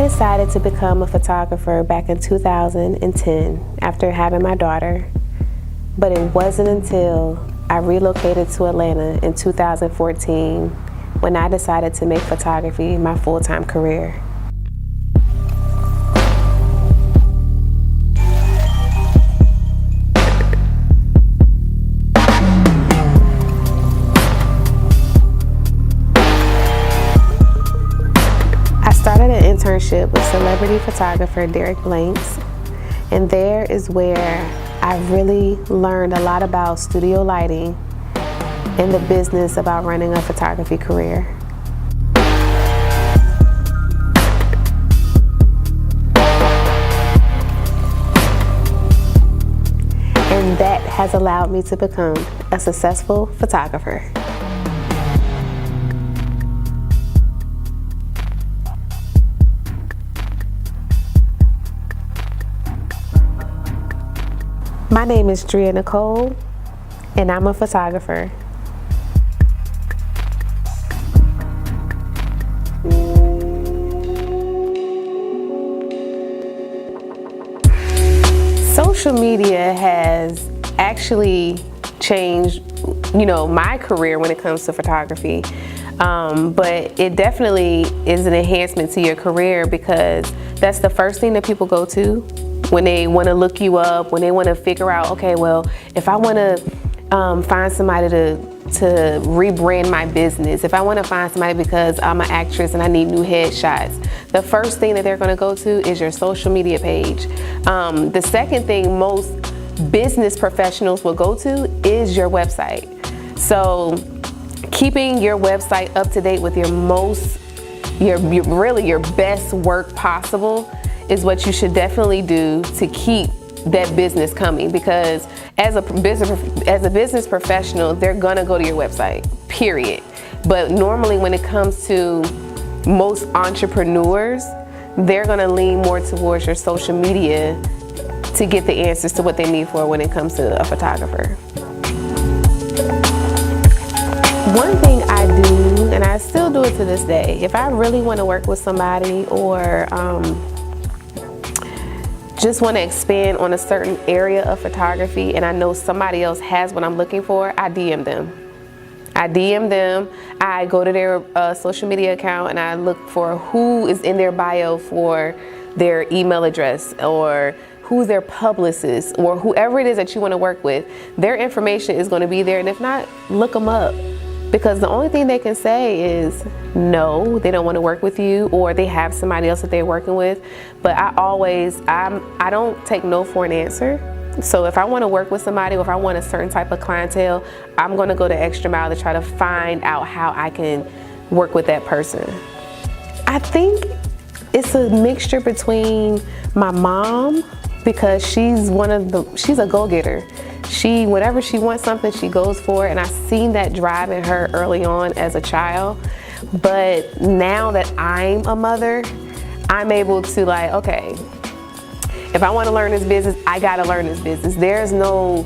decided to become a photographer back in 2010 after having my daughter, but it wasn't until I relocated to Atlanta in 2014 when I decided to make photography my full-time career. I started an internship with celebrity photographer Derek Blanks, and there is where I really learned a lot about studio lighting and the business about running a photography career. And that has allowed me to become a successful photographer. My name is Drea Nicole, and I'm a photographer. Social media has actually changed, my career when it comes to photography. But it definitely is an enhancement to your career because that's the first thing that people go to when they want to look you up, when they want to figure out, okay, well, if I want to find somebody to rebrand my business, if I want to find somebody because I'm an actress and I need new headshots, the first thing that they're going to go to is your social media page. The second thing most business professionals will go to is your website. So keeping your website up to date with your best work possible is what you should definitely do to keep that business coming, because as a business professional, they're gonna go to your website, period. But normally when it comes to most entrepreneurs, they're gonna lean more towards your social media to get the answers to what they need for when it comes to a photographer. One thing I do, and I still do it to this day, if I really want to work with somebody or just want to expand on a certain area of photography and I know somebody else has what I'm looking for, I DM them. I go to their social media account and I look for who is in their bio for their email address or who's their publicist or whoever it is that you want to work with. Their information is going to be there, and if not, look them up. Because the only thing they can say is no, they don't want to work with you, or they have somebody else that they're working with. But I don't take no for an answer. So if I want to work with somebody or if I want a certain type of clientele, I'm going to go the extra mile to try to find out how I can work with that person. I think it's a mixture between my mom, because she's a go-getter. Whenever she wants something, she goes for it, and I've seen that drive in her early on as a child. But now that I'm a mother, I'm able to okay, if I want to learn this business, I gotta learn this business. There's no,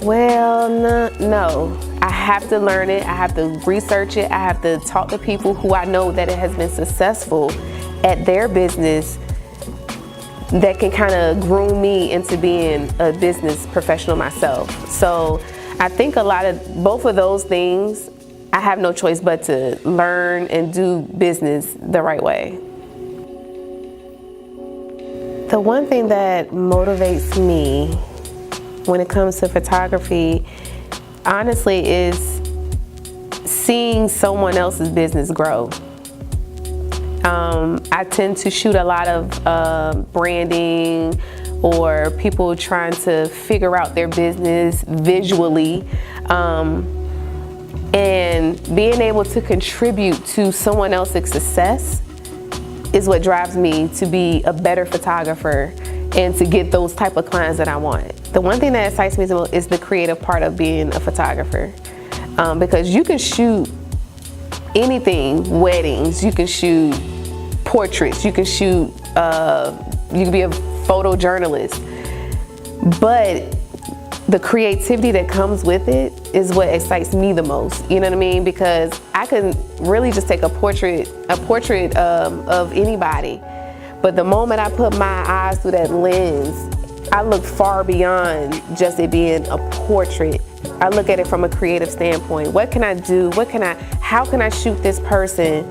no. I have to learn it, I have to research it, I have to talk to people who I know that it has been successful at their business that can kind of groom me into being a business professional myself. So I think a lot of both of those things, I have no choice but to learn and do business the right way. The one thing that motivates me when it comes to photography, honestly, is seeing someone else's business grow. I tend to shoot a lot of branding or people trying to figure out their business visually, and being able to contribute to someone else's success is what drives me to be a better photographer and to get those type of clients that I want. The one thing that excites me the most is the creative part of being a photographer, because you can shoot anything, weddings, you can shoot portraits, you can shoot, you can be a photojournalist, but the creativity that comes with it is what excites me the most, you know what I mean? Because I can really just take a portrait of anybody, But the moment I put my eyes through that lens, I look far beyond just it being a portrait. I look at it from a creative standpoint. What can I do? How can I shoot this person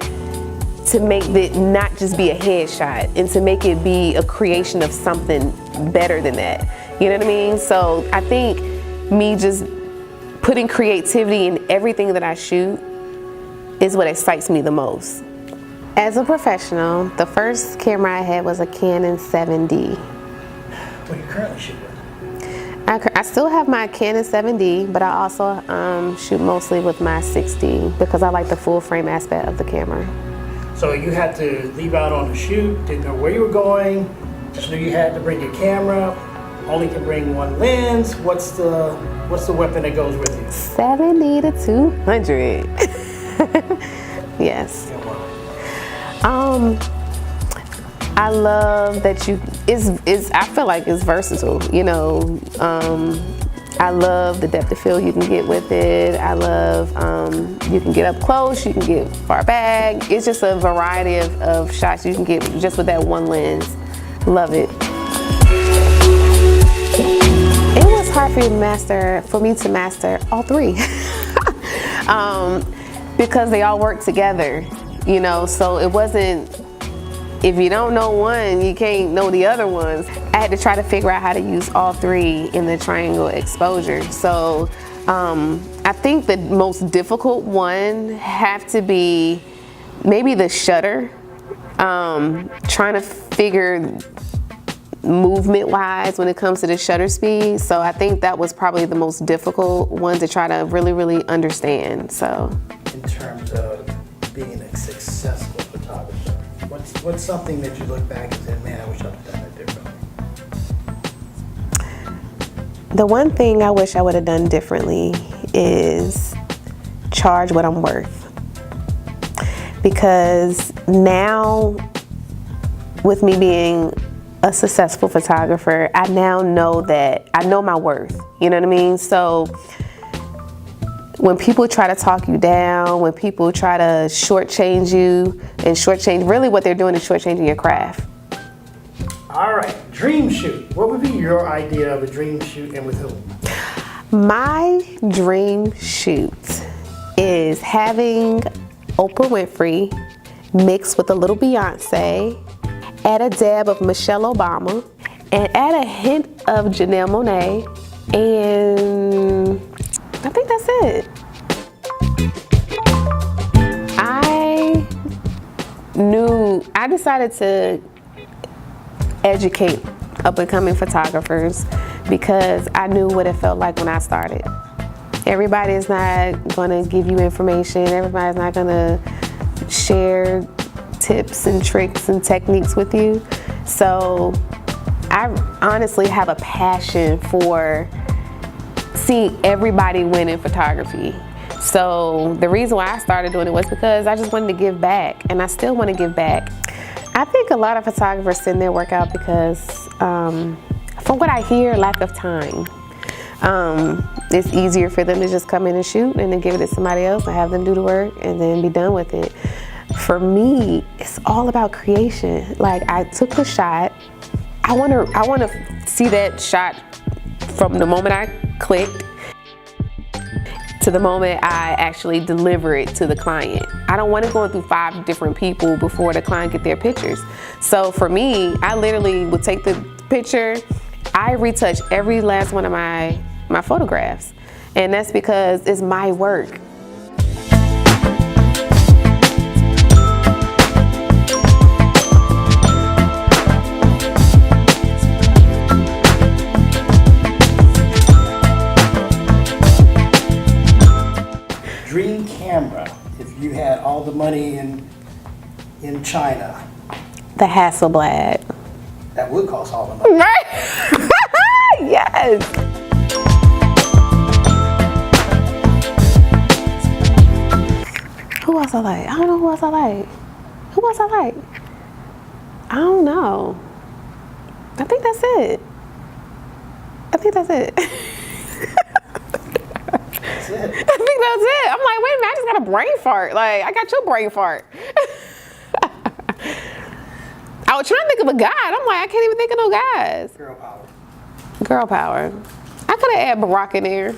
to make it not just be a headshot and to make it be a creation of something better than that? You know what I mean? So I think me just putting creativity in everything that I shoot is what excites me the most. As a professional, the first camera I had was a Canon 7D. What do you currently shoot with? I still have my Canon 7D, but I also shoot mostly with my 6D because I like the full frame aspect of the camera. So you had to leave out on the shoot, didn't know where you were going, just knew you had to bring your camera, only can bring one lens. What's the weapon that goes with you? 70 to 200. Yes. I love that I feel like it's versatile, you know. I love the depth of field you can get with it. I love, you can get up close, you can get far back. It's just a variety of shots you can get just with that one lens. Love it. It was hard for me to master all three. Because they all work together, you know, so it wasn't, if you don't know one, you can't know the other ones. I had to try to figure out how to use all three in the triangle exposure. So I think the most difficult one have to be maybe the shutter. Trying to figure movement wise when it comes to the shutter speed. So I think that was probably the most difficult one to try to really understand. So in terms of being a successful photographer, what's something that you look back and say, man, I wish I'd have done that differently? The one thing I wish I would have done differently is charge what I'm worth. Because now, with me being a successful photographer, I now know that I know my worth. You know what I mean? So when people try to talk you down, when people try to shortchange you and really what they're doing is shortchanging your craft. All right, dream shoot. What would be your idea of a dream shoot and with whom? My dream shoot is having Oprah Winfrey mixed with a little Beyonce, add a dab of Michelle Obama, and add a hint of Janelle Monáe, and I think that's it. I decided to educate up-and-coming photographers because I knew what it felt like when I started. Everybody's not gonna give you information, everybody's not gonna share tips and tricks and techniques with you. So I honestly have a passion for seeing everybody win in photography. So the reason why I started doing it was because I just wanted to give back, and I still want to give back. I think a lot of photographers send their work out because, from what I hear, lack of time. It's easier for them to just come in and shoot and then give it to somebody else and have them do the work and then be done with it. For me, it's all about creation. Like, I took the shot. I want to see that shot from the moment I clicked to the moment I actually deliver it to the client. I don't want it going through 5 different people before the client get their pictures. So for me, I literally would take the picture, I retouch every last one of my photographs. And that's because it's my work. Dream camera, if you had all the money in China. The Hasselblad. That would cost all the money. Right? Yes. Who else I like? I don't know who else I like. Who else I like? I don't know. I think that's it. That's it. I think that's it. I'm like, wait a minute, I just got a brain fart. Like, I got your brain fart. I was trying to think of a guy. I'm like, I can't even think of no guys. Girl power. Girl power. I could have added Barack in there.